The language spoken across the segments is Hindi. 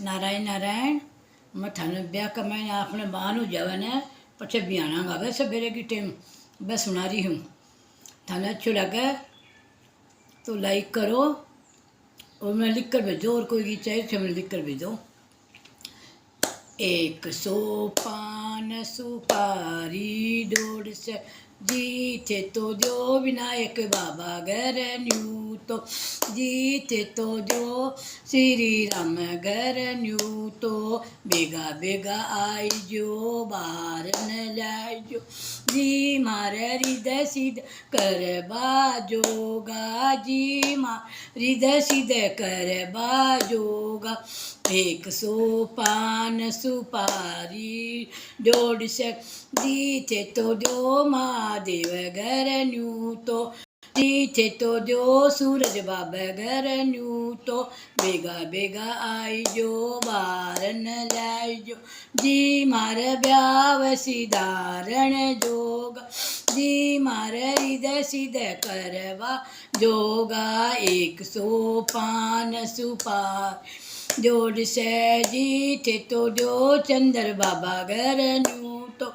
नारायण नारायण मैं थाने ब्याह का मैं अपने बहन जवन है पछे बियाना गावे सवेरे की टाइम मैं सुना रही हूँ। थाने अच्छो लगे तो लाइक करो और मैं लिख कर भेजो, और कोई भी चाहिए तो मैं लिख कर भेजो। एक सोपान सुपारी डोड़ से जीते तो जो विनायक बाबा घर न्यू तो जीते तो जो श्री राम घर न्यू तो बेगा बेगा आई जो बार न जाए जो जी मारे हृदय सिद्ध कर बाजोगा जी मार हृदय सिद्ध कर बाजोगा। एक सोपान सुपारी डोड़ से जीते तो जो महादेव घर न्यू तो जीते तो जो सूरज बाबा घर न्यू तो बेगा बेगा आई जो बार न जाए जो जी मार ब्याव सिधारण जोगा जी मार हृदय सिद्ध करवा जोगा। एक सोपान सुपार जोड़ से जीते तो जो चंद्र बाबा घर न्यू तो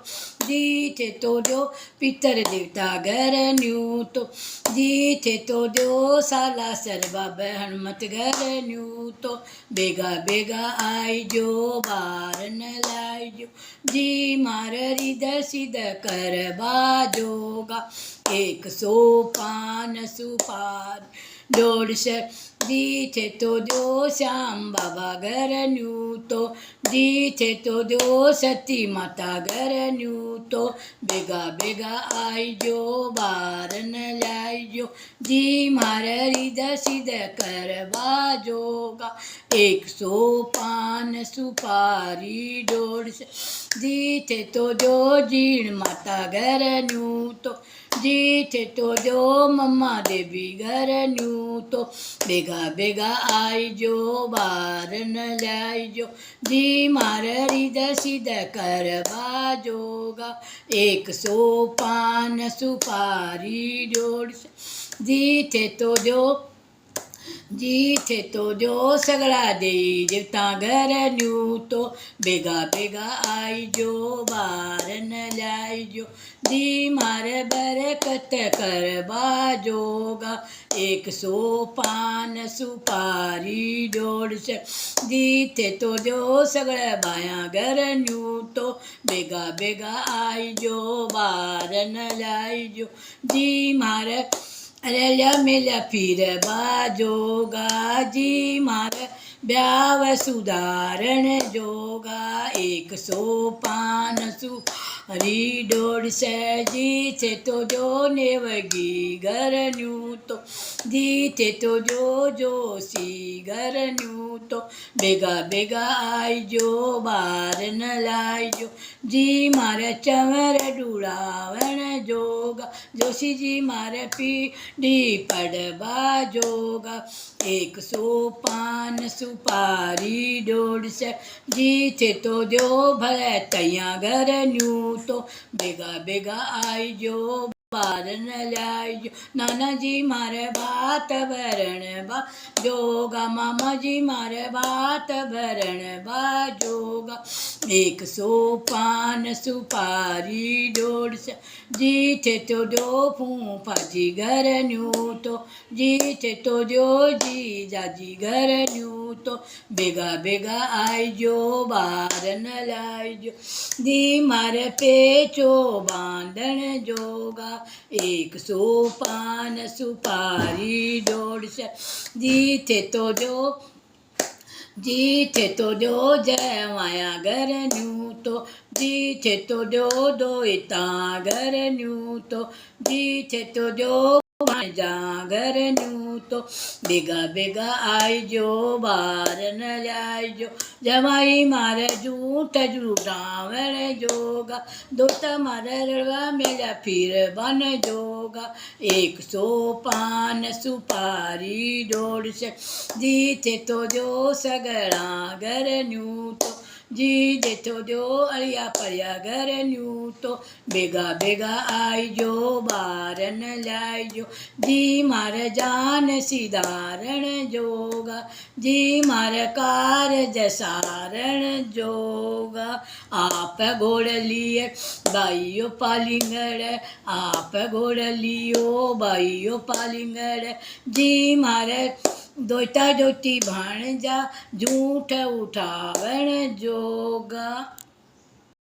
जीते तो जो पितर देवता घर न्यू तो जीते तो जो साला सर बाबा हनुमत घर न्यू तो बेगा बेगा आई जो बार न लाई जो जी मार हृदय सिद्ध कर बाजोगा। एक सोपान सुपार जोड़ से जीते तो जो श्याम बाबा घर न्यू तो जीते तो जो सती माता घर न्यू तो बेगा बेगा आई जो बार न लाई जो जी मारे हृदय सिद्ध कर बाजोगा। एक सोपान सुपारी डोड़ से जीते तो जो जीण माता घर न्यू तो जीते तो जो मम्मा देवी घर न्यू तो बेगा बेगा आई जो बार न लाई जो जी मार हृदय सिद्ध कर बाजोगा। एक सोपान सुपारी जोड़ से जीते तो जो जीते तो जो सगड़ा दे देवता घर न्यू तो बेगा बेगा आई जो बार न लाई जो जी मारे बरकत कर बाजोगा। एक सोपान सुपारी जोड़ से जीते तो जो सगड़ा बाया घर न्यू तो बेगा बेगा आई जो बार न लाई जो जी मारे अरेल्या मेल्या फिर बाजोगा जी मार ब्याव सुधारण जोगा। एक सोपान सुपारी डोड़ से जीते तो जो नेवगी घर न्यू तो जीते तो जो जोशी घर न्यू तो बेगा बेगा आई जो बार न लाई जो जी मारे चवर डुड़ावण जोगा जोशी जी मारे पीढ़ी पड़वा जोगा। एक सोपान सुपारी डोड़ से जीते तो जो भले तैया घर न्यू तो बेगा बेगा आई जो बार न लाई जो नाना जी मारे बात भरण बा जोगा मामा जी मारे बात भरण बा जोगा। एक सोपान सुपारी डोड़ से जीते तो जो फूफा जी घर न्यू तो जीते तो जो जी जाजी घर न्यू तो बेगा बेगा आई जो बार न लाई जो दी मारे पेचो बांधन जोगा। एक सोपान सुपारी डोड़ से जीते तो जो जय माया घर न्यू तो जीते तो जो दो इता घर न्यू तो जीते तो जो जा घर न्यू तो बेगा बेगा आई जो बार न लाई जो जमाई मारे झूठ झूठावण जोगा दोस्त मारे रड़वा मेरा फिर बन जोगा। एक सोपान सुपारी डोड़ से जीते तो जो सगड़ा घर न्यू तो जी जेठो जो अड़िया पड़िया घर न्यू तो बेगा बेगा आइजो ॿारन लाइजो जी मार जान सिधारण जोगा जी मार कारज सारण जोगा आप घोड़ लिए बाइयो पालिंगड़ आप घोड़ लियो बाइयो पालिंगड़ जी मारे दोता दोती भाणजा झूठ उठावण जोगा।